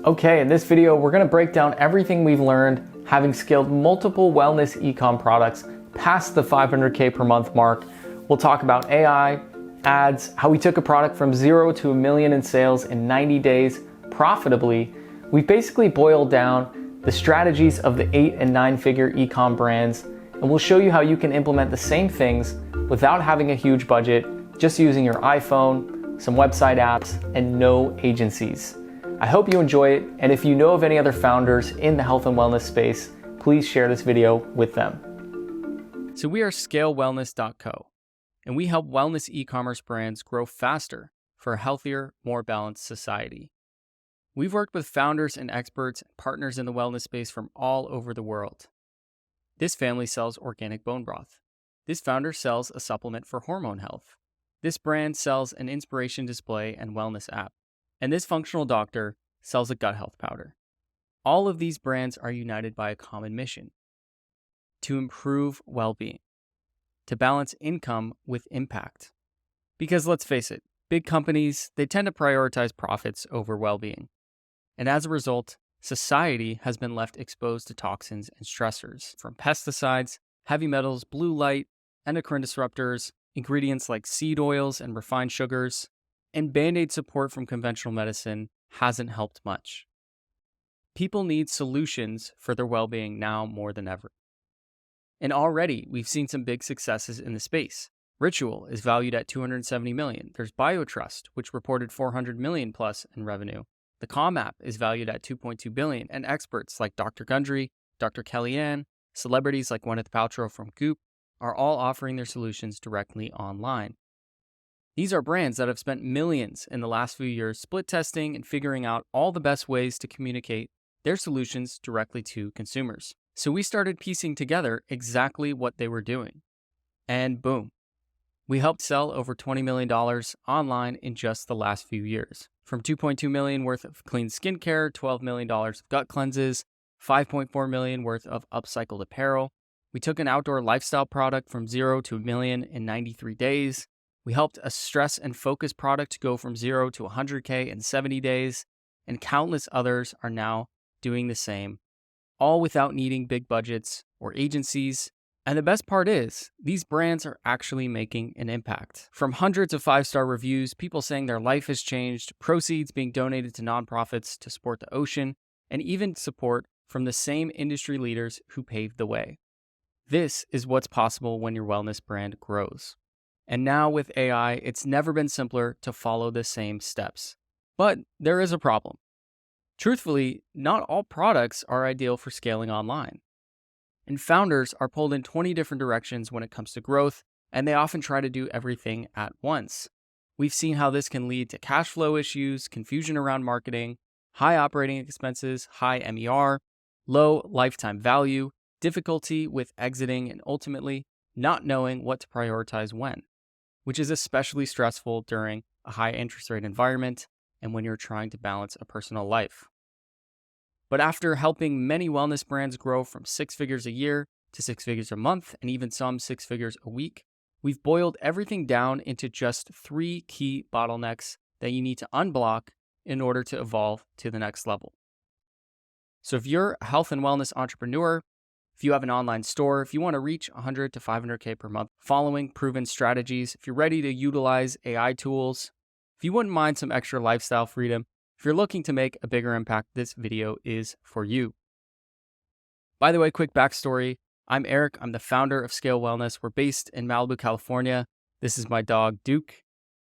Okay, in this video, we're gonna break down everything we've learned having scaled multiple wellness e-com products past the 500K per month mark. We'll talk about AI, ads, how we took a product from 0 to $1 million in sales in 90 days profitably. We've basically boiled down the strategies of the 8 and 9 figure e-com brands, and we'll show you how you can implement the same things without having a huge budget, just using your iPhone, some website apps, and no agencies. I hope you enjoy it, and if you know of any other founders in the health and wellness space, please share this video with them. So we are ScaleWellness.co, and we help wellness e-commerce brands grow faster for a healthier, more balanced society. We've worked with founders and experts and partners in the wellness space from all over the world. This family sells organic bone broth. This founder sells a supplement for hormone health. This brand sells an inspiration display and wellness app. And this functional doctor sells a gut health powder. All of these brands are united by a common mission: to improve well-being, to balance income with impact. Because let's face it, big companies, they tend to prioritize profits over well-being. And as a result, society has been left exposed to toxins and stressors from pesticides, heavy metals, blue light, endocrine disruptors, ingredients like seed oils and refined sugars, and Band-Aid support from conventional medicine hasn't helped much. People need solutions for their well-being now more than ever. And already, we've seen some big successes in the space. Ritual is valued at $270 million. There's BioTrust, which reported $400 million plus in revenue. The Calm app is valued at $2.2 billion, and experts like Dr. Gundry, Dr. Kellyanne, celebrities like Gwyneth Paltrow from Goop are all offering their solutions directly online. These are brands that have spent millions in the last few years split testing and figuring out all the best ways to communicate their solutions directly to consumers. So we started piecing together exactly what they were doing. And boom, we helped sell over $20 million online in just the last few years. From $2.2 million worth of clean skincare, $12 million of gut cleanses, $5.4 million worth of upcycled apparel. We took an outdoor lifestyle product from 0 to $1 million in 93 days. We helped a stress and focus product go from 0 to 100K in 70 days, and countless others are now doing the same, all without needing big budgets or agencies. And the best part is, these brands are actually making an impact. From hundreds of 5-star reviews, people saying their life has changed, proceeds being donated to nonprofits to support the ocean, and even support from the same industry leaders who paved the way. This is what's possible when your wellness brand grows. And now with AI, it's never been simpler to follow the same steps. But there is a problem. Truthfully, not all products are ideal for scaling online. And founders are pulled in 20 different directions when it comes to growth, and they often try to do everything at once. We've seen how this can lead to cash flow issues, confusion around marketing, high operating expenses, high MER, low lifetime value, difficulty with exiting, and ultimately not knowing what to prioritize when, which is especially stressful during a high interest rate environment and when you're trying to balance a personal life. But after helping many wellness brands grow from 6 figures a year to 6 figures a month, and even some 6 figures a week, we've boiled everything down into just 3 key bottlenecks that you need to unblock in order to evolve to the next level. So if you're a health and wellness entrepreneur, if you have an online store, if you want to reach 100 to 500K per month following proven strategies, if you're ready to utilize AI tools, if you wouldn't mind some extra lifestyle freedom, if you're looking to make a bigger impact, this video is for you. By the way, quick backstory. I'm Eric. I'm the founder of Scale Wellness. We're based in Malibu, California. This is my dog, Duke.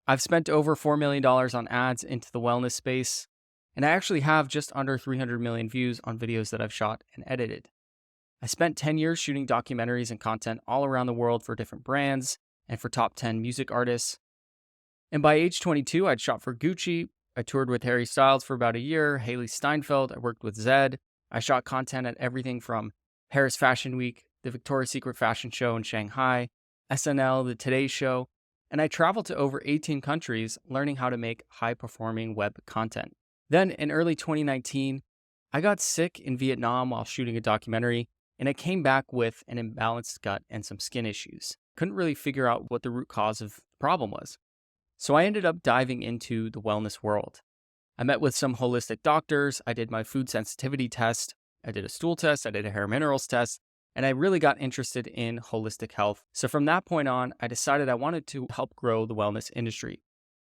I've spent over $4 million on ads into the wellness space, and I actually have just under 300 million views on videos that I've shot and edited. I spent 10 years shooting documentaries and content all around the world for different brands and for top 10 music artists. And by age 22, I'd shot for Gucci. I toured with Harry Styles for about a year, Haley Steinfeld. I worked with Zed. I shot content at everything from Paris Fashion Week, the Victoria's Secret Fashion Show in Shanghai, SNL, the Today Show, and I traveled to over 18 countries learning how to make high-performing web content. Then in early 2019, I got sick in Vietnam while shooting a documentary, and I came back with an imbalanced gut and some skin issues. Couldn't really figure out what the root cause of the problem was. So I ended up diving into the wellness world. I met with some holistic doctors. I did my food sensitivity test. I did a stool test. I did a hair minerals test. And I really got interested in holistic health. So from that point on, I decided I wanted to help grow the wellness industry.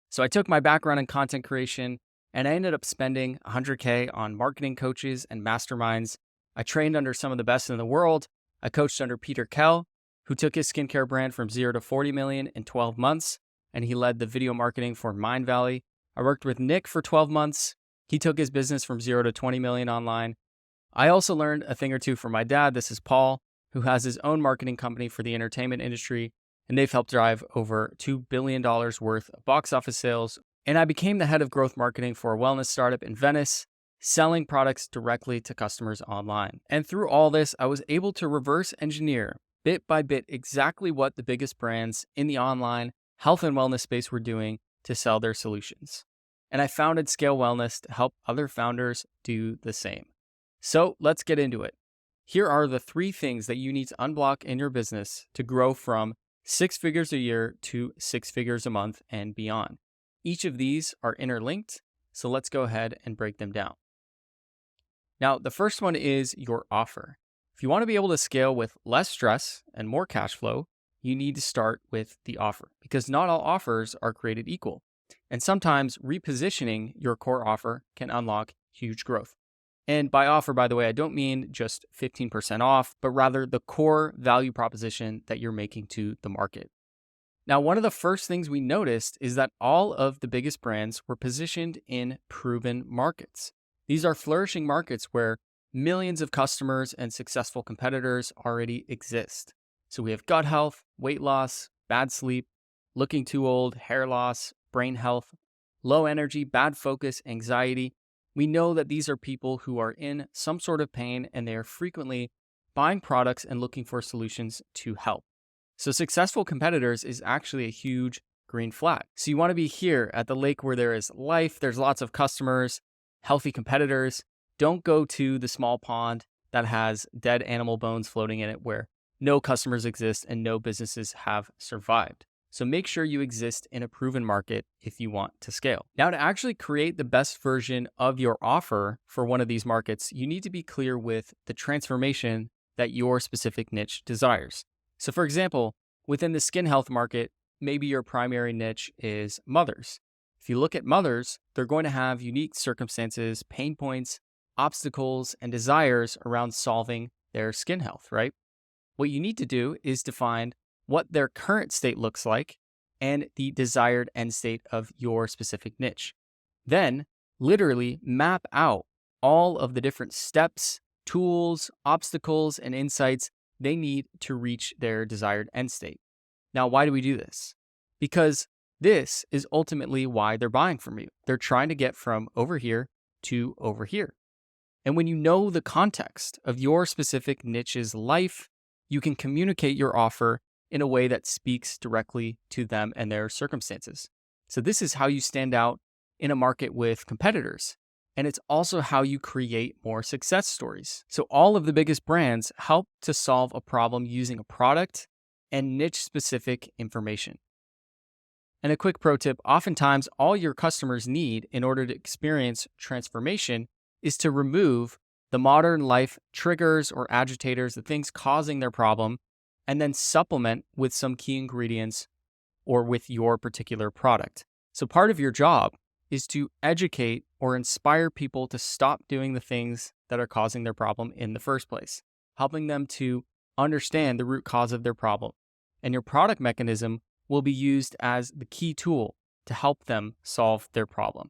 So I took my background in content creation and I ended up spending 100K on marketing coaches and masterminds. I trained under some of the best in the world. I coached under Peter Kell, who took his skincare brand from 0 to 40 million in 12 months, and he led the video marketing for Mindvalley. I worked with Nick for 12 months. He took his business from 0 to 20 million online. I also learned a thing or two from my dad. This is Paul, who has his own marketing company for the entertainment industry, and they've helped drive over $2 billion worth of box office sales. And I became the head of growth marketing for a wellness startup in Venice, selling products directly to customers online. And through all this, I was able to reverse engineer bit by bit exactly what the biggest brands in the online health and wellness space were doing to sell their solutions. And I founded Scale Wellness to help other founders do the same. So let's get into it. Here are the 3 things that you need to unblock in your business to grow from 6 figures a year to 6 figures a month and beyond. Each of these are interlinked, so let's go ahead and break them down. Now, the first one is your offer. If you want to be able to scale with less stress and more cash flow, you need to start with the offer because not all offers are created equal. And sometimes repositioning your core offer can unlock huge growth. And by offer, by the way, I don't mean just 15% off, but rather the core value proposition that you're making to the market. Now, one of the first things we noticed is that all of the biggest brands were positioned in proven markets. These are flourishing markets where millions of customers and successful competitors already exist. So we have gut health, weight loss, bad sleep, looking too old, hair loss, brain health, low energy, bad focus, anxiety. We know that these are people who are in some sort of pain and they are frequently buying products and looking for solutions to help. So successful competitors is actually a huge green flag. So you want to be here at the lake where there is life, there's lots of customers, healthy competitors. Don't go to the small pond that has dead animal bones floating in it where no customers exist and no businesses have survived. So make sure you exist in a proven market if you want to scale. Now, to actually create the best version of your offer for one of these markets, you need to be clear with the transformation that your specific niche desires. So for example, within the skin health market, maybe your primary niche is mothers. If you look at mothers, they're going to have unique circumstances, pain points, obstacles, and desires around solving their skin health, right? What you need to do is define what their current state looks like and the desired end state of your specific niche. Then, literally map out all of the different steps, tools, obstacles, and insights they need to reach their desired end state. Now, why do we do this? Because this is ultimately why they're buying from you. They're trying to get from over here to over here. And when you know the context of your specific niche's life, you can communicate your offer in a way that speaks directly to them and their circumstances. So this is how you stand out in a market with competitors. And it's also how you create more success stories. So all of the biggest brands help to solve a problem using a product and niche-specific information. And a quick pro tip, oftentimes all your customers need in order to experience transformation is to remove the modern life triggers or agitators, the things causing their problem, and then supplement with some key ingredients or with your particular product. So part of your job is to educate or inspire people to stop doing the things that are causing their problem in the first place, helping them to understand the root cause of their problem. And your product mechanism will be used as the key tool to help them solve their problem.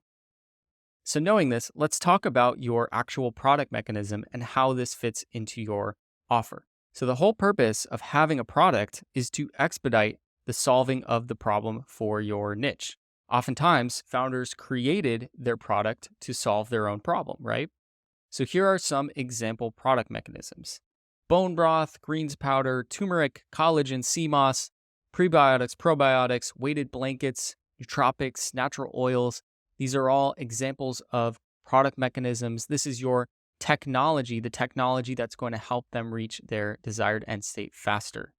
So knowing this, let's talk about your actual product mechanism and how this fits into your offer. So the whole purpose of having a product is to expedite the solving of the problem for your niche. Oftentimes, founders created their product to solve their own problem, right? So here are some example product mechanisms. Bone broth, greens powder, turmeric, collagen, sea moss, prebiotics, probiotics, weighted blankets, nootropics, natural oils. These are all examples of product mechanisms. This is your technology, the technology that's going to help them reach their desired end state faster.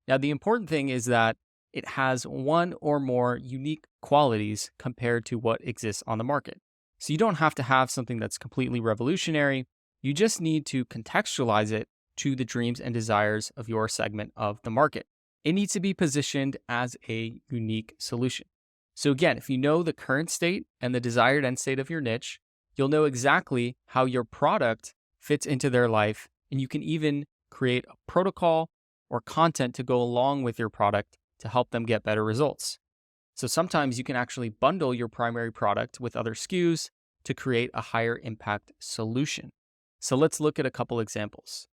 Now, the important thing is that it has one or more unique qualities compared to what exists on the market. So you don't have to have something that's completely revolutionary. You just need to contextualize it to the dreams and desires of your segment of the market. It needs to be positioned as a unique solution. So again, if you know the current state and the desired end state of your niche, you'll know exactly how your product fits into their life, and you can even create a protocol or content to go along with your product to help them get better results. So sometimes you can actually bundle your primary product with other SKUs to create a higher impact solution. So let's look at a couple examples.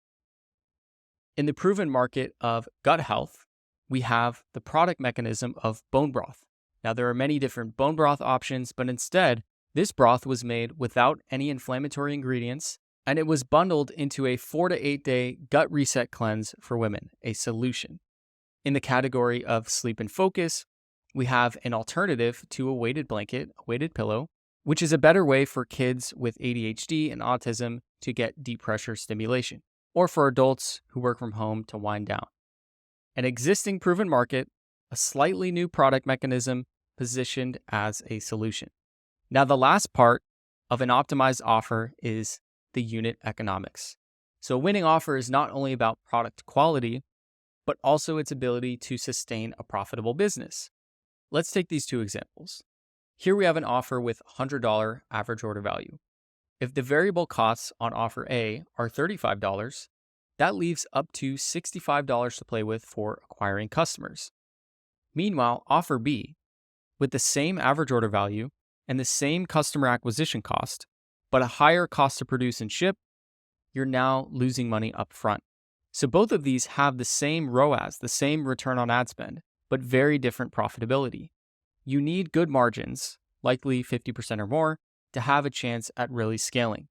In the proven market of gut health, we have the product mechanism of bone broth. Now, there are many different bone broth options, but instead, this broth was made without any inflammatory ingredients, and it was bundled into a 4 to 8 day gut reset cleanse for women, a solution. In the category of sleep and focus, we have an alternative to a weighted blanket, a weighted pillow, which is a better way for kids with ADHD and autism to get deep pressure stimulation, or for adults who work from home to wind down. An existing proven market, a slightly new product mechanism positioned as a solution. Now, the last part of an optimized offer is the unit economics. So a winning offer is not only about product quality, but also its ability to sustain a profitable business. Let's take these two examples. Here we have an offer with $100 average order value. If the variable costs on offer A are $35, that leaves up to $65 to play with for acquiring customers. Meanwhile, offer B, with the same average order value and the same customer acquisition cost, but a higher cost to produce and ship, you're now losing money up front. So both of these have the same ROAS, the same return on ad spend, but very different profitability. You need good margins, likely 50% or more, to have a chance at really scaling.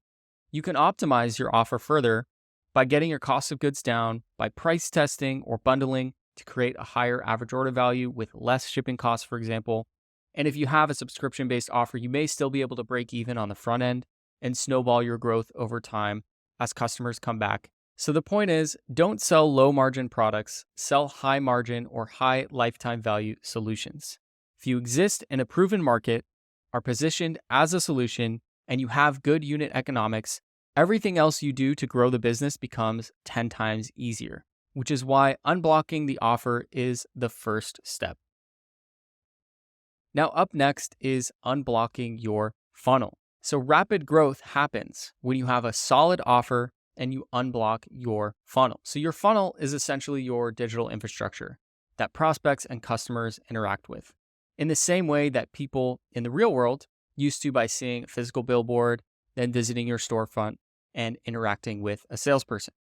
You can optimize your offer further by getting your cost of goods down, by price testing or bundling to create a higher average order value with less shipping costs, for example. And if you have a subscription-based offer, you may still be able to break even on the front end and snowball your growth over time as customers come back. So the point is, don't sell low margin products, sell high margin or high lifetime value solutions. If you exist in a proven market, are positioned as a solution, and you have good unit economics, everything else you do to grow the business becomes 10 times easier, which is why unblocking the offer is the first step. Now, up next is unblocking your funnel. So rapid growth happens when you have a solid offer and you unblock your funnel. So your funnel is essentially your digital infrastructure that prospects and customers interact with, in the same way that people in the real world used to by seeing a physical billboard, then visiting your storefront and interacting with a salesperson.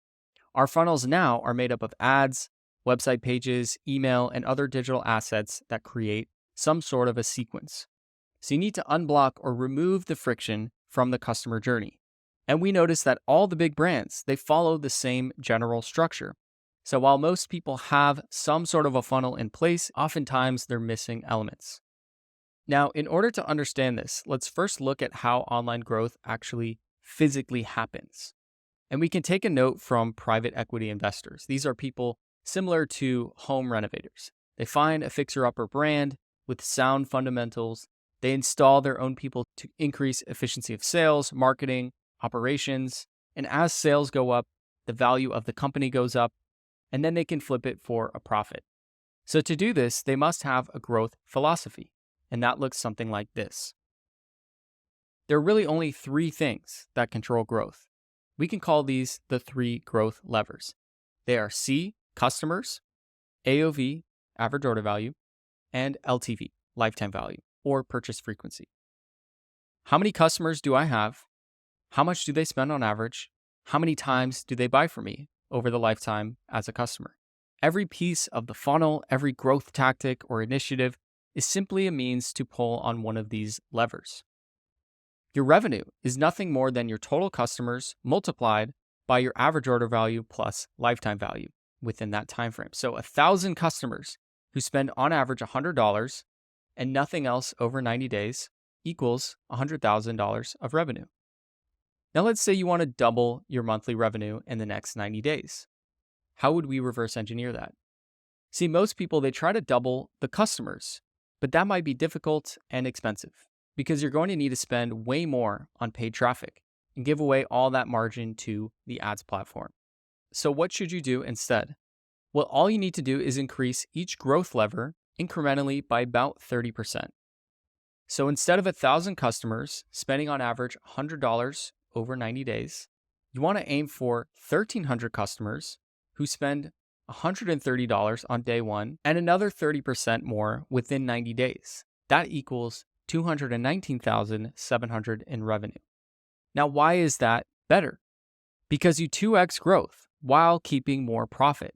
Our funnels now are made up of ads, website pages, email, and other digital assets that create some sort of a sequence. So you need to unblock or remove the friction from the customer journey. And we notice that all the big brands, they follow the same general structure. So while most people have some sort of a funnel in place, oftentimes they're missing elements. Now, in order to understand this, let's first look at how online growth actually physically happens. And we can take a note from private equity investors. These are people similar to home renovators. They find a fixer-upper brand with sound fundamentals. They install their own people to increase efficiency of sales, marketing, operations. And as sales go up, the value of the company goes up, and then they can flip it for a profit. So to do this, they must have a growth philosophy, and that looks something like this. There are really only 3 things that control growth. We can call these the 3 growth levers. They are C, customers, AOV, average order value, and LTV, lifetime value, or purchase frequency. How many customers do I have? How much do they spend on average? How many times do they buy from me over the lifetime as a customer? Every piece of the funnel, every growth tactic or initiative is simply a means to pull on one of these levers. Your revenue is nothing more than your total customers multiplied by your average order value plus lifetime value within that time frame. So 1,000 customers who spend on average $100 and nothing else over 90 days equals $100,000 of revenue. Now let's say you want to double your monthly revenue in the next 90 days. How would we reverse engineer that? See, most people, they try to double the customers, but that might be difficult and expensive. because you're going to need to spend way more on paid traffic and give away all that margin to the ads platform. So what should you do instead? Well, all you need to do is increase each growth lever incrementally by about 30%. So instead of 1,000 customers spending on average $100 over 90 days, you want to aim for 1,300 customers who spend $130 on day one and another 30% more within 90 days. That equals $219,700 in revenue. Now, why is that better? Because you 2x growth while keeping more profit.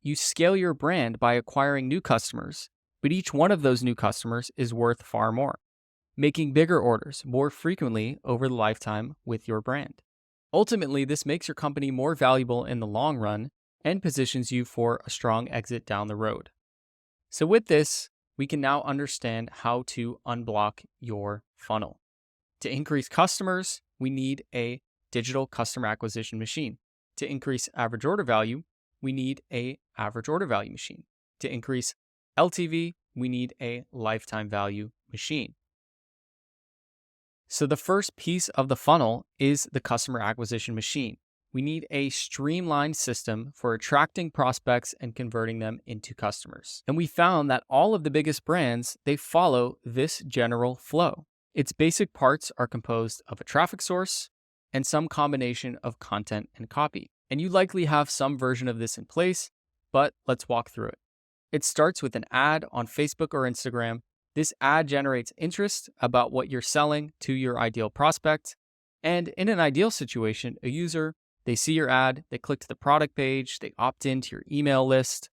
You scale your brand by acquiring new customers, but each one of those new customers is worth far more, making bigger orders more frequently over the lifetime with your brand. Ultimately, this makes your company more valuable in the long run and positions you for a strong exit down the road. So with this, we can now understand how to unblock your funnel. To increase customers, we need a digital customer acquisition machine. To increase average order value, we need a average order value machine. To increase LTV, we need a lifetime value machine. So the first piece of the funnel is the customer acquisition machine. We need a streamlined system for attracting prospects and converting them into customers. And we found that all of the biggest brands, they follow this general flow. Its basic parts are composed of a traffic source and some combination of content and copy. And you likely have some version of this in place, but let's walk through it. It starts with an ad on Facebook or Instagram. This ad generates interest about what you're selling to your ideal prospect. And in an ideal situation, a user, they see your ad, they click to the product page, they opt into your email list,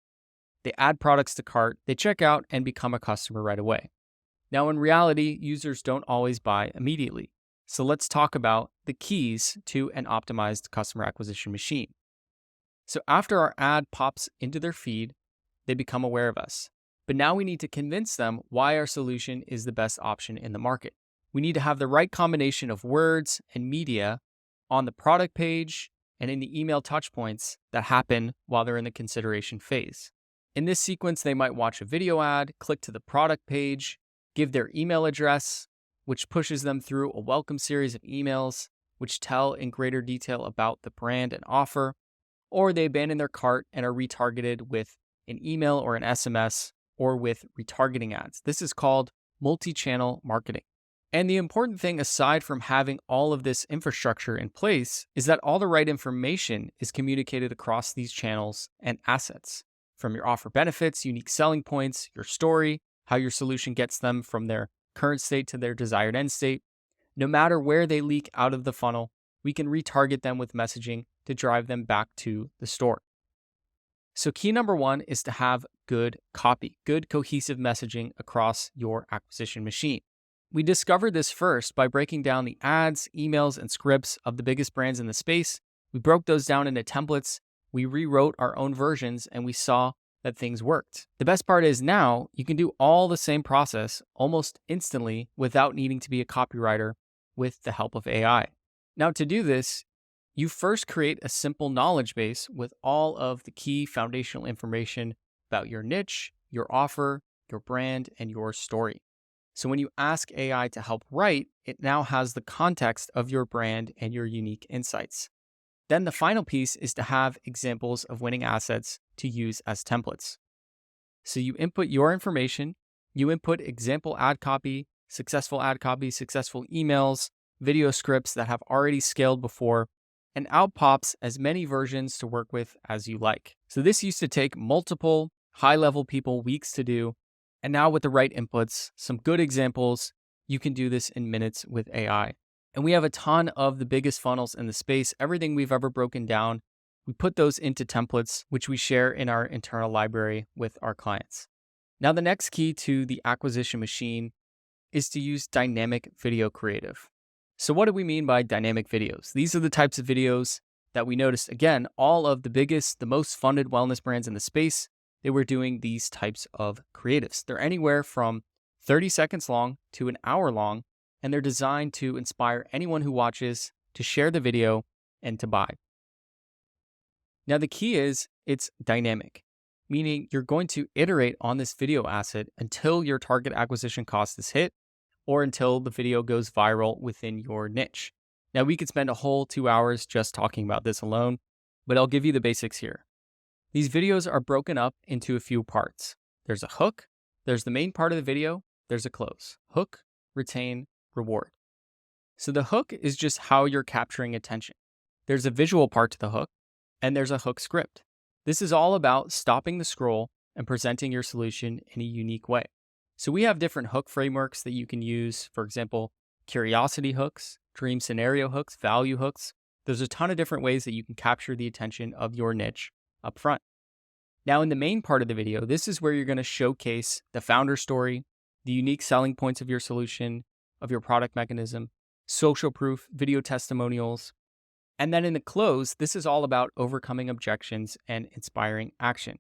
they add products to cart, they check out and become a customer right away. Now, in reality, users don't always buy immediately. So let's talk about the keys to an optimized customer acquisition machine. So after our ad pops into their feed, they become aware of us. But now we need to convince them why our solution is the best option in the market. We need to have the right combination of words and media on the product page and in the email touchpoints that happen while they're in the consideration phase. In this sequence, they might watch a video ad, click to the product page, give their email address, which pushes them through a welcome series of emails, which tell in greater detail about the brand and offer, or they abandon their cart and are retargeted with an email or an SMS or with retargeting ads. This is called multi-channel marketing. And the important thing, aside from having all of this infrastructure in place, is that all the right information is communicated across these channels and assets. From your offer benefits, unique selling points, your story, how your solution gets them from their current state to their desired end state. No matter where they leak out of the funnel, we can retarget them with messaging to drive them back to the store. So key number one is to have good copy, good cohesive messaging across your acquisition machine. We discovered this first by breaking down the ads, emails, and scripts of the biggest brands in the space. We broke those down into templates. We rewrote our own versions and we saw that things worked. The best part is now you can do all the same process almost instantly without needing to be a copywriter with the help of AI. Now to do this, you first create a simple knowledge base with all of the key foundational information about your niche, your offer, your brand, and your story. So when you ask AI to help write, it now has the context of your brand and your unique insights. Then the final piece is to have examples of winning assets to use as templates. So you input your information, you input example ad copy, successful emails, video scripts that have already scaled before, and out pops as many versions to work with as you like. So this used to take multiple high-level people weeks to do. And now with the right inputs, some good examples, you can do this in minutes with AI. And we have a ton of the biggest funnels in the space, everything we've ever broken down. We put those into templates, which we share in our internal library with our clients. Now, the next key to the acquisition machine is to use dynamic video creative. So what do we mean by dynamic videos? These are the types of videos that we noticed, again, all of the biggest, the most funded wellness brands in the space, they were doing these types of creatives. They're anywhere from 30 seconds long to an hour long, and they're designed to inspire anyone who watches to share the video and to buy. Now, the key is it's dynamic, meaning you're going to iterate on this video asset until your target acquisition cost is hit, or until the video goes viral within your niche. Now, we could spend a whole 2 hours just talking about this alone, but I'll give you the basics here. These videos are broken up into a few parts. There's a hook, there's the main part of the video, there's a close. Hook, retain, reward. So the hook is just how you're capturing attention. There's a visual part to the hook, and there's a hook script. This is all about stopping the scroll and presenting your solution in a unique way. So we have different hook frameworks that you can use. For example, curiosity hooks, dream scenario hooks, value hooks. There's a ton of different ways that you can capture the attention of your niche up front. Now, in the main part of the video, this is where you're going to showcase the founder story, the unique selling points of your solution, of your product mechanism, social proof, video testimonials. And then in the close, this is all about overcoming objections and inspiring action.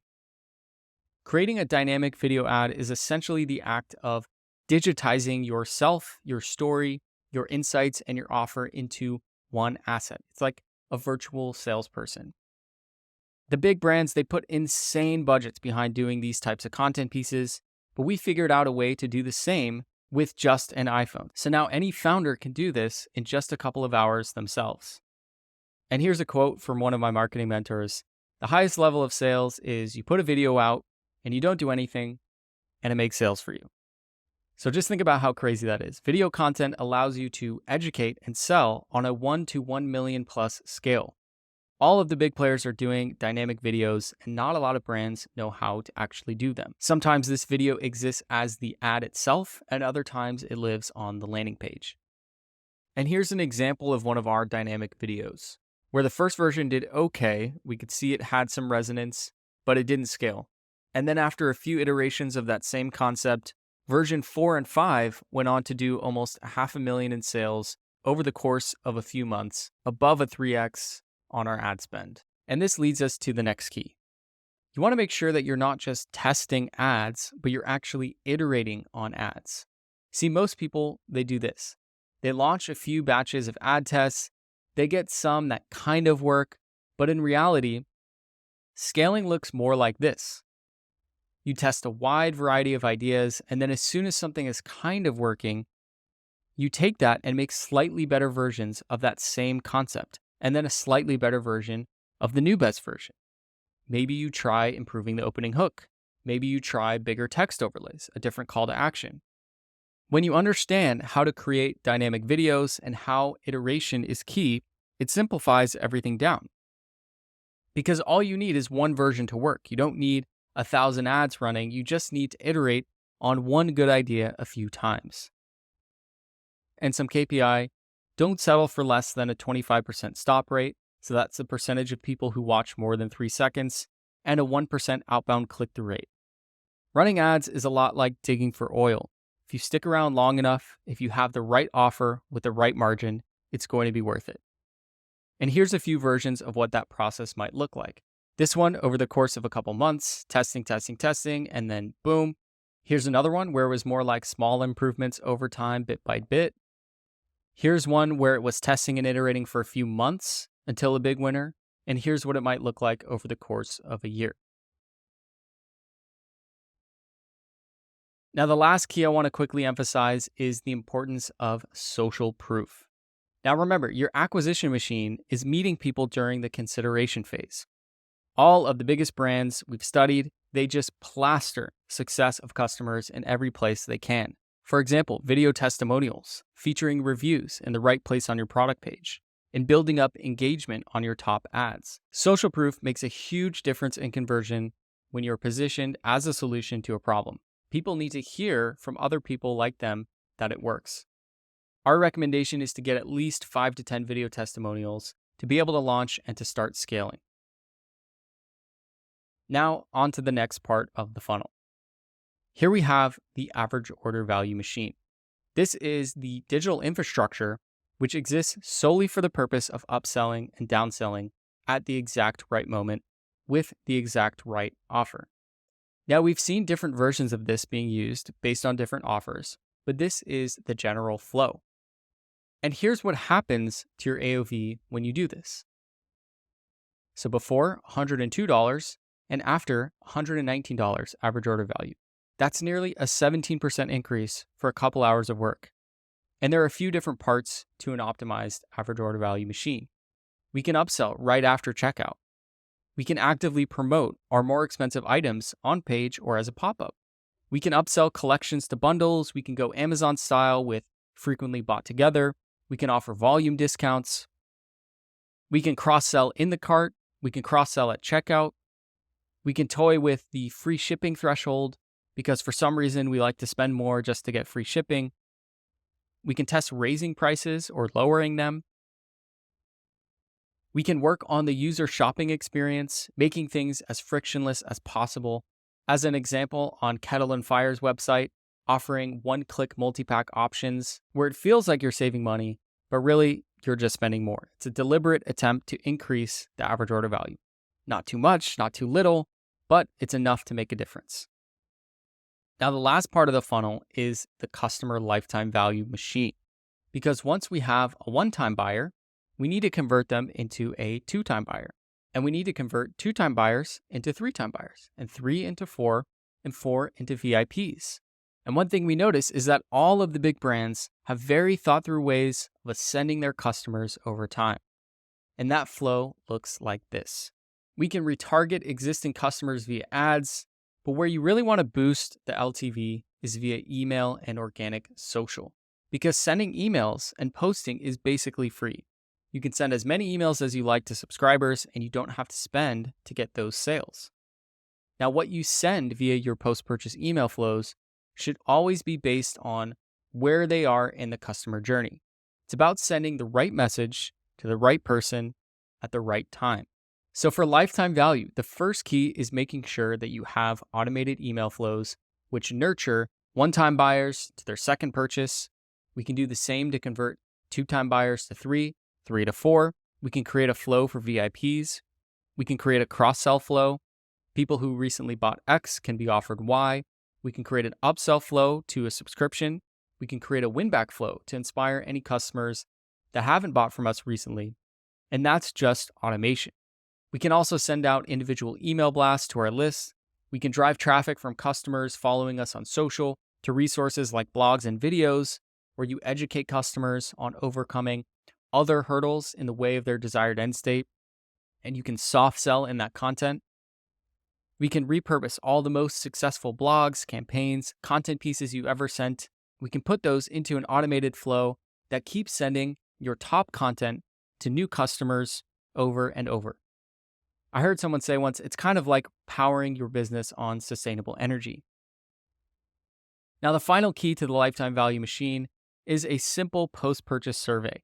Creating a dynamic video ad is essentially the act of digitizing yourself, your story, your insights, and your offer into one asset. It's like a virtual salesperson. The big brands, they put insane budgets behind doing these types of content pieces, but we figured out a way to do the same with just an iPhone. So now any founder can do this in just a couple of hours themselves. And here's a quote from one of my marketing mentors. The highest level of sales is you put a video out and you don't do anything and it makes sales for you. So just think about how crazy that is. Video content allows you to educate and sell on a 1 to 1 million plus scale. All of the big players are doing dynamic videos, and not a lot of brands know how to actually do them. Sometimes this video exists as the ad itself, and other times it lives on the landing page. And here's an example of one of our dynamic videos, where the first version did okay. We could see it had some resonance, but it didn't scale. And then after a few iterations of that same concept, version 4 and 5 went on to do almost $500,000 in sales over the course of a few months, above a 3x on our ad spend. And this leads us to the next key. You want to make sure that you're not just testing ads, but you're actually iterating on ads. See, most people, they do this. They launch a few batches of ad tests, they get some that kind of work, but in reality, scaling looks more like this. You test a wide variety of ideas, and then as soon as something is kind of working, you take that and make slightly better versions of that same concept, and then a slightly better version of the new best version. Maybe you try improving the opening hook. Maybe you try bigger text overlays, a different call to action. When you understand how to create dynamic videos and how iteration is key, it simplifies everything down. Because all you need is one version to work. You don't need 1,000 ads running. You just need to iterate on one good idea a few times. And some KPI, don't settle for less than a 25% stop rate. So that's the percentage of people who watch more than 3 seconds, and a 1% outbound click-through rate. Running ads is a lot like digging for oil. If you stick around long enough, if you have the right offer with the right margin, it's going to be worth it. And here's a few versions of what that process might look like. This one over the course of a couple months, testing, and then boom. Here's another one where it was more like small improvements over time, bit by bit. Here's one where it was testing and iterating for a few months until a big winner. And here's what it might look like over the course of a year. Now, the last key I want to quickly emphasize is the importance of social proof. Now, remember, your acquisition machine is meeting people during the consideration phase. All of the biggest brands we've studied, they just plaster success of customers in every place they can. For example, video testimonials, featuring reviews in the right place on your product page, and building up engagement on your top ads. Social proof makes a huge difference in conversion when you're positioned as a solution to a problem. People need to hear from other people like them that it works. Our recommendation is to get at least 5 to 10 video testimonials to be able to launch and to start scaling. Now, on to the next part of the funnel. Here we have the average order value machine. This is the digital infrastructure which exists solely for the purpose of upselling and downselling at the exact right moment with the exact right offer. Now, we've seen different versions of this being used based on different offers, but this is the general flow. And here's what happens to your AOV when you do this. So before, $102, and after, $119 average order value. That's nearly a 17% increase for a couple hours of work. And there are a few different parts to an optimized average order value machine. We can upsell right after checkout. We can actively promote our more expensive items on page or as a pop-up. We can upsell collections to bundles. We can go Amazon style with frequently bought together. We can offer volume discounts. We can cross-sell in the cart. We can cross-sell at checkout. We can toy with the free shipping threshold because for some reason we like to spend more just to get free shipping. We can test raising prices or lowering them. We can work on the user shopping experience, making things as frictionless as possible. As an example, on Kettle and Fire's website, offering one-click multi-pack options where it feels like you're saving money, but really you're just spending more. It's a deliberate attempt to increase the average order value. Not too much, not too little, but it's enough to make a difference. Now, the last part of the funnel is the customer lifetime value machine. Because once we have a one-time buyer, we need to convert them into a two-time buyer. And we need to convert two-time buyers into three-time buyers, and 3 into 4, and 4 into VIPs. And one thing we notice is that all of the big brands have very thought-through ways of ascending their customers over time. And that flow looks like this. We can retarget existing customers via ads, but where you really want to boost the LTV is via email and organic social. Because sending emails and posting is basically free. You can send as many emails as you like to subscribers, and you don't have to spend to get those sales. Now, what you send via your post-purchase email flows should always be based on where they are in the customer journey. It's about sending the right message to the right person at the right time. So for lifetime value, the first key is making sure that you have automated email flows which nurture one-time buyers to their second purchase. We can do the same to convert two-time buyers to 3 to 4. We can create a flow for VIPs. We can create a cross-sell flow. People who recently bought X can be offered Y. We can create an upsell flow to a subscription. We can create a win-back flow to inspire any customers that haven't bought from us recently. And that's just automation. We can also send out individual email blasts to our list. We can drive traffic from customers following us on social to resources like blogs and videos, where you educate customers on overcoming other hurdles in the way of their desired end state, and you can soft sell in that content. We can repurpose all the most successful blogs, campaigns, content pieces you ever sent. We can put those into an automated flow that keeps sending your top content to new customers over and over. I heard someone say once, it's kind of like powering your business on sustainable energy. Now, the final key to the lifetime value machine is a simple post-purchase survey,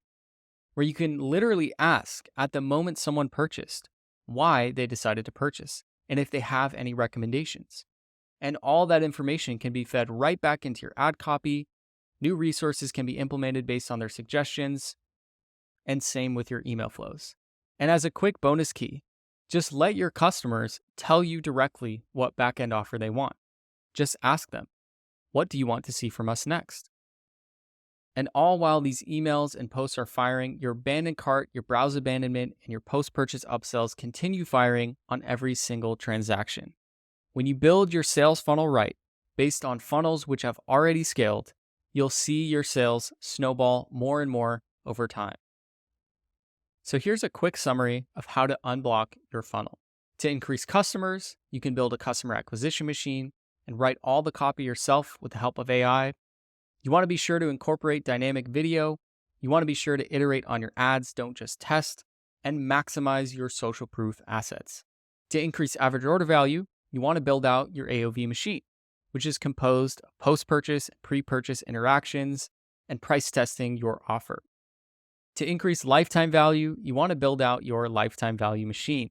where you can literally ask at the moment someone purchased why they decided to purchase and if they have any recommendations. And all that information can be fed right back into your ad copy. New resources can be implemented based on their suggestions, and same with your email flows. And as a quick bonus key, just let your customers tell you directly what backend offer they want. Just ask them, what do you want to see from us next? And all while these emails and posts are firing, your abandoned cart, your browse abandonment, and your post-purchase upsells continue firing on every single transaction. When you build your sales funnel right, based on funnels which have already scaled, you'll see your sales snowball more and more over time. So here's a quick summary of how to unblock your funnel. To increase customers, you can build a customer acquisition machine and write all the copy yourself with the help of AI. You want to be sure to incorporate dynamic video. You want to be sure to iterate on your ads, don't just test, and maximize your social proof assets. To increase average order value, you want to build out your AOV machine, which is composed of post-purchase and pre-purchase interactions and price testing your offer. To increase lifetime value, you want to build out your lifetime value machine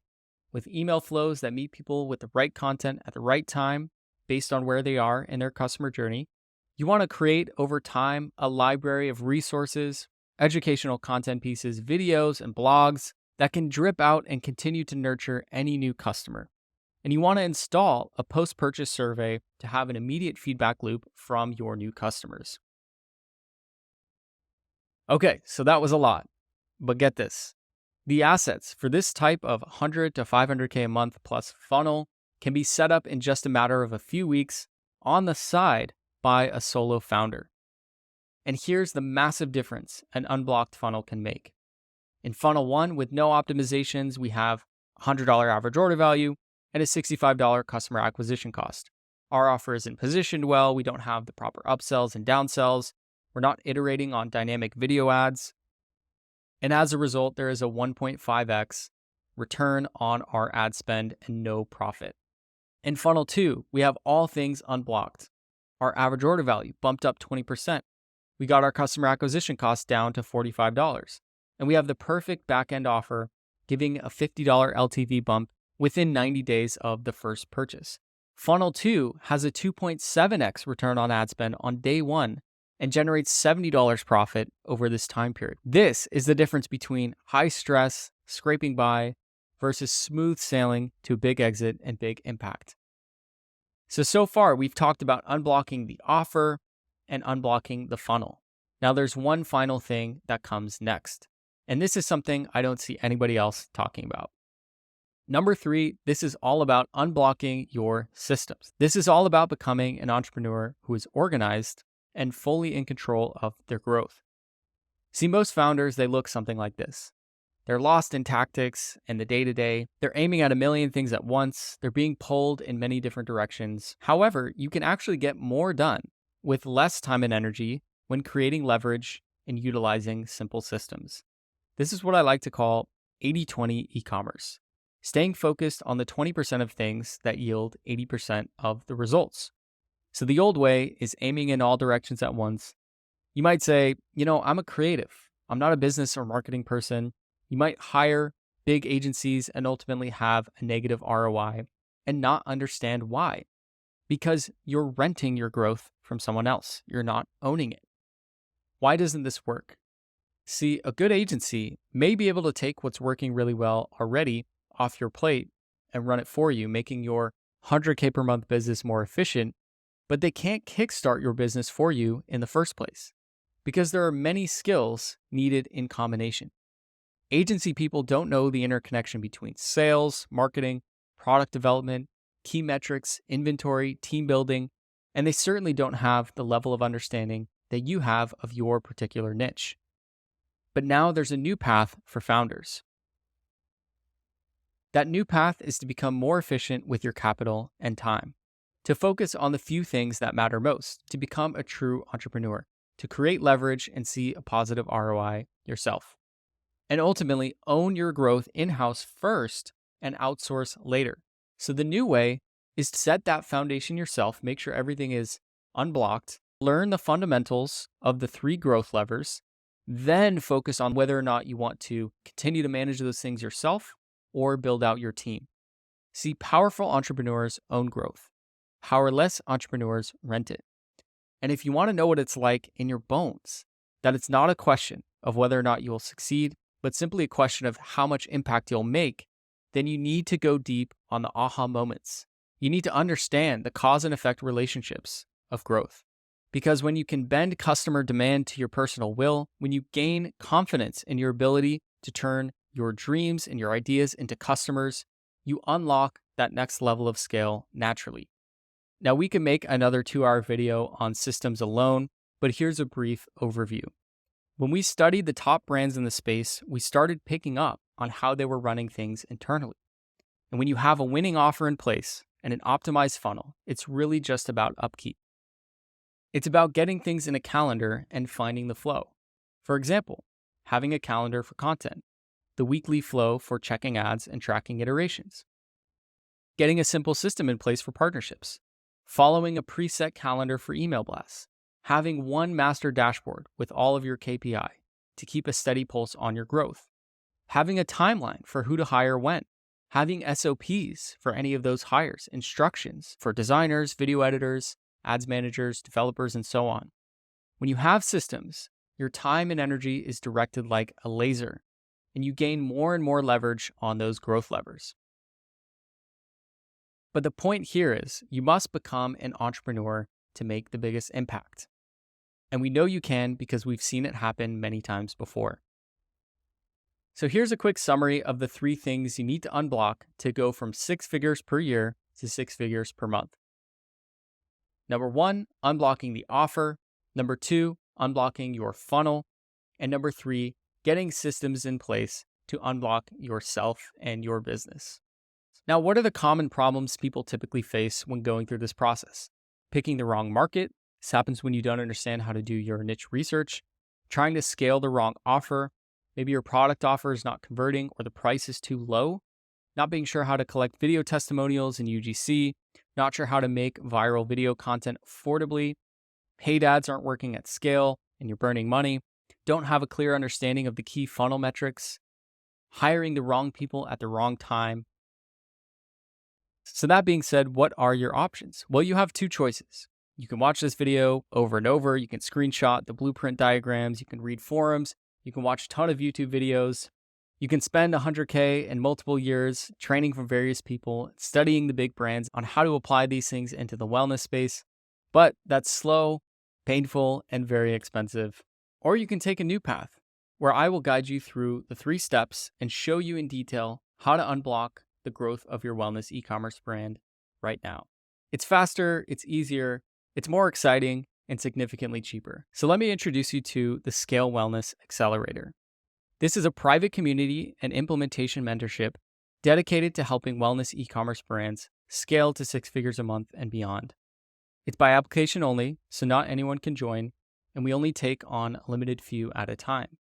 with email flows that meet people with the right content at the right time based on where they are in their customer journey. You want to create over time a library of resources, educational content pieces, videos, and blogs that can drip out and continue to nurture any new customer. And you want to install a post-purchase survey to have an immediate feedback loop from your new customers. Okay, so that was a lot, but get this. The assets for this type of 100 to 500K a month plus funnel can be set up in just a matter of a few weeks on the side by a solo founder. And here's the massive difference an unblocked funnel can make. In funnel 1, with no optimizations, we have $100 average order value and a $65 customer acquisition cost. Our offer isn't positioned well, we don't have the proper upsells and downsells, we're not iterating on dynamic video ads, and as a result, there is a 1.5x return on our ad spend and no profit. In funnel 2, we have all things unblocked. Our average order value bumped up 20%. We got our customer acquisition cost down to $45. And we have the perfect back-end offer, giving a $50 LTV bump within 90 days of the first purchase. Funnel 2 has a 2.7x return on ad spend on day 1 and generates $70 profit over this time period. This is the difference between high stress, scraping by, versus smooth sailing to a big exit and big impact. So far, we've talked about unblocking the offer and unblocking the funnel. Now there's one final thing that comes next. And this is something I don't see anybody else talking about. Number 3, this is all about unblocking your systems. This is all about becoming an entrepreneur who is organized and fully in control of their growth. See, most founders, they look something like this. They're lost in tactics and the day-to-day. They're aiming at a million things at once. They're being pulled in many different directions. However, you can actually get more done with less time and energy when creating leverage and utilizing simple systems. This is what I like to call 80-20 e-commerce. Staying focused on the 20% of things that yield 80% of the results. So the old way is aiming in all directions at once. You might say, I'm a creative. I'm not a business or marketing person. You might hire big agencies and ultimately have a negative ROI and not understand why. Because you're renting your growth from someone else. You're not owning it. Why doesn't this work? See, a good agency may be able to take what's working really well already off your plate and run it for you, making your 100K per month business more efficient, but they can't kickstart your business for you in the first place because there are many skills needed in combination. Agency people don't know the interconnection between sales, marketing, product development, key metrics, inventory, team building, and they certainly don't have the level of understanding that you have of your particular niche. But now there's a new path for founders. That new path is to become more efficient with your capital and time, to focus on the few things that matter most, to become a true entrepreneur, to create leverage and see a positive ROI yourself, and ultimately own your growth in-house first and outsource later. So the new way is to set that foundation yourself, make sure everything is unblocked, learn the fundamentals of the 3 growth levers, then focus on whether or not you want to continue to manage those things yourself or build out your team. See, powerful entrepreneurs own growth. Powerless entrepreneurs rent it. And if you want to know what it's like in your bones, that it's not a question of whether or not you will succeed, but simply a question of how much impact you'll make, then you need to go deep on the aha moments. You need to understand the cause and effect relationships of growth. Because when you can bend customer demand to your personal will, when you gain confidence in your ability to turn your dreams and your ideas into customers, you unlock that next level of scale naturally. Now, we can make another 2-hour video on systems alone, but here's a brief overview. When we studied the top brands in the space, we started picking up on how they were running things internally. And when you have a winning offer in place and an optimized funnel, it's really just about upkeep. It's about getting things in a calendar and finding the flow. For example, having a calendar for content, the weekly flow for checking ads and tracking iterations, getting a simple system in place for partnerships, following a preset calendar for email blasts, having one master dashboard with all of your KPI to keep a steady pulse on your growth, having a timeline for who to hire when, having SOPs for any of those hires, instructions for designers, video editors, ads managers, developers, and so on. When you have systems, your time and energy is directed like a laser, and you gain more and more leverage on those growth levers. But the point here is you must become an entrepreneur to make the biggest impact. And we know you can because we've seen it happen many times before. So here's a quick summary of the 3 things you need to unblock to go from 6 figures per year to 6 figures per month. Number 1, unblocking the offer. Number 2, unblocking your funnel. And number 3, getting systems in place to unblock yourself and your business. Now, what are the common problems people typically face when going through this process? Picking the wrong market. This happens when you don't understand how to do your niche research. Trying to scale the wrong offer. Maybe your product offer is not converting or the price is too low. Not being sure how to collect video testimonials in UGC. Not sure how to make viral video content affordably. Paid ads aren't working at scale and you're burning money. Don't have a clear understanding of the key funnel metrics. Hiring the wrong people at the wrong time. So that being said, what are your options? Well, you have 2 choices. You can watch this video over and over. You can screenshot the blueprint diagrams. You can read forums. You can watch a ton of YouTube videos. You can spend $100K and multiple years training from various people, studying the big brands on how to apply these things into the wellness space. But that's slow, painful, and very expensive. Or you can take a new path where I will guide you through the 3 steps and show you in detail how to unblock the growth of your wellness e-commerce brand right now. It's faster, it's easier, it's more exciting, and significantly cheaper. So let me introduce you to the Scale Wellness Accelerator. This is a private community and implementation mentorship dedicated to helping wellness e-commerce brands scale to 6 figures a month and beyond. It's by application only, so not anyone can join, and we only take on a limited few at a time.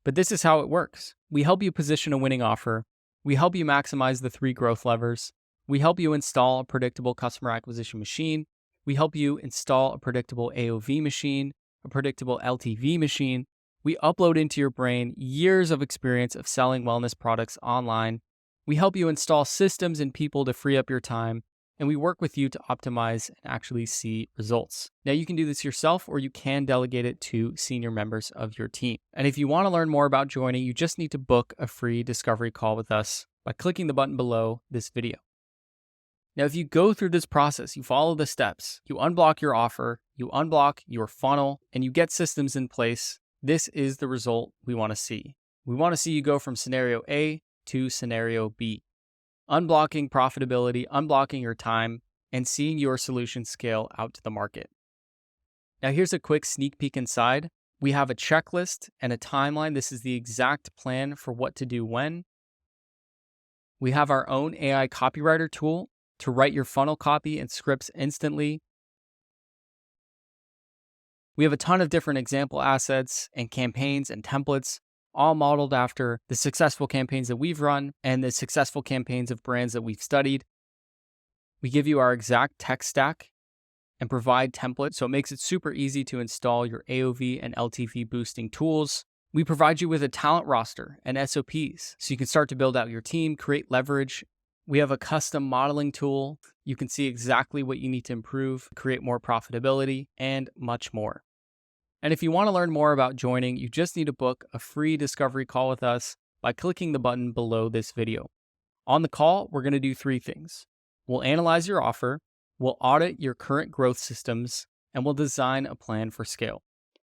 But this is how it works. We help you position a winning offer. We help you maximize the 3 growth levers. We help you install a predictable customer acquisition machine. We help you install a predictable AOV machine, a predictable LTV machine. We upload into your brain years of experience of selling wellness products online. We help you install systems and people to free up your time. And we work with you to optimize and actually see results. Now, you can do this yourself or you can delegate it to senior members of your team. And if you want to learn more about joining, you just need to book a free discovery call with us by clicking the button below this video. Now, if you go through this process, you follow the steps, you unblock your offer, you unblock your funnel, and you get systems in place, this is the result we want to see. We want to see you go from scenario A to scenario B. Unblocking profitability, unblocking your time, and seeing your solution scale out to the market. Now, here's a quick sneak peek inside. We have a checklist and a timeline. This is the exact plan for what to do when. We have our own AI copywriter tool to write your funnel copy and scripts instantly. We have a ton of different example assets and campaigns and templates, all modeled after the successful campaigns that we've run and the successful campaigns of brands that we've studied. We give you our exact tech stack and provide templates, so it makes it super easy to install your AOV and LTV boosting tools. We provide you with a talent roster and SOPs, so you can start to build out your team, create leverage. We have a custom modeling tool. You can see exactly what you need to improve, create more profitability, and much more. And if you want to learn more about joining, you just need to book a free discovery call with us by clicking the button below this video. On the call, we're going to do 3 things. We'll analyze your offer, we'll audit your current growth systems, and we'll design a plan for scale.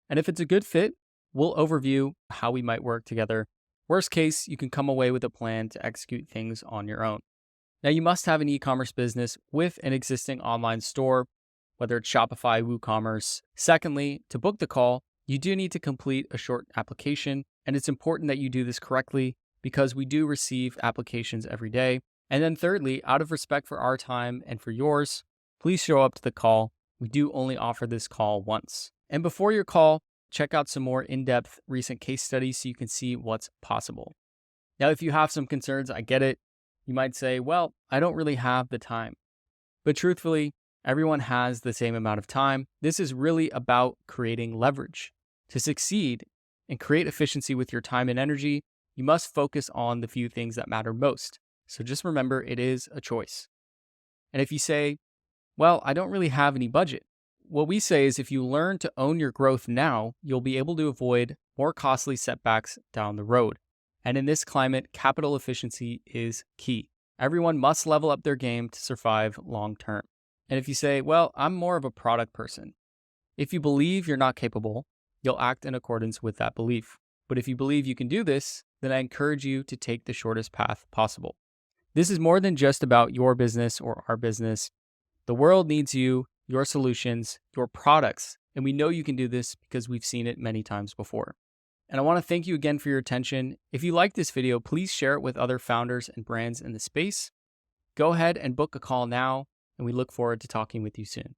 And if it's a good fit, we'll overview how we might work together. Worst case, you can come away with a plan to execute things on your own. Now, you must have an e-commerce business with an existing online store, whether it's Shopify, WooCommerce. Secondly, to book the call, you do need to complete a short application, and it's important that you do this correctly because we do receive applications every day. And then thirdly, out of respect for our time and for yours, please show up to the call. We do only offer this call once. And before your call, check out some more in-depth recent case studies so you can see what's possible. Now, if you have some concerns, I get it. You might say, well, I don't really have the time. But truthfully, everyone has the same amount of time. This is really about creating leverage. To succeed and create efficiency with your time and energy, you must focus on the few things that matter most. So just remember, it is a choice. And if you say, well, I don't really have any budget, what we say is if you learn to own your growth now, you'll be able to avoid more costly setbacks down the road. And in this climate, capital efficiency is key. Everyone must level up their game to survive long term. And if you say, well, I'm more of a product person, if you believe you're not capable, you'll act in accordance with that belief. But if you believe you can do this, then I encourage you to take the shortest path possible. This is more than just about your business or our business. The world needs you, your solutions, your products And we know you can do this because we've seen it many times before. And I want to thank you again for your attention. If you like this video, please share it with other founders and brands in the space. Go ahead and book a call now, and we look forward to talking with you soon.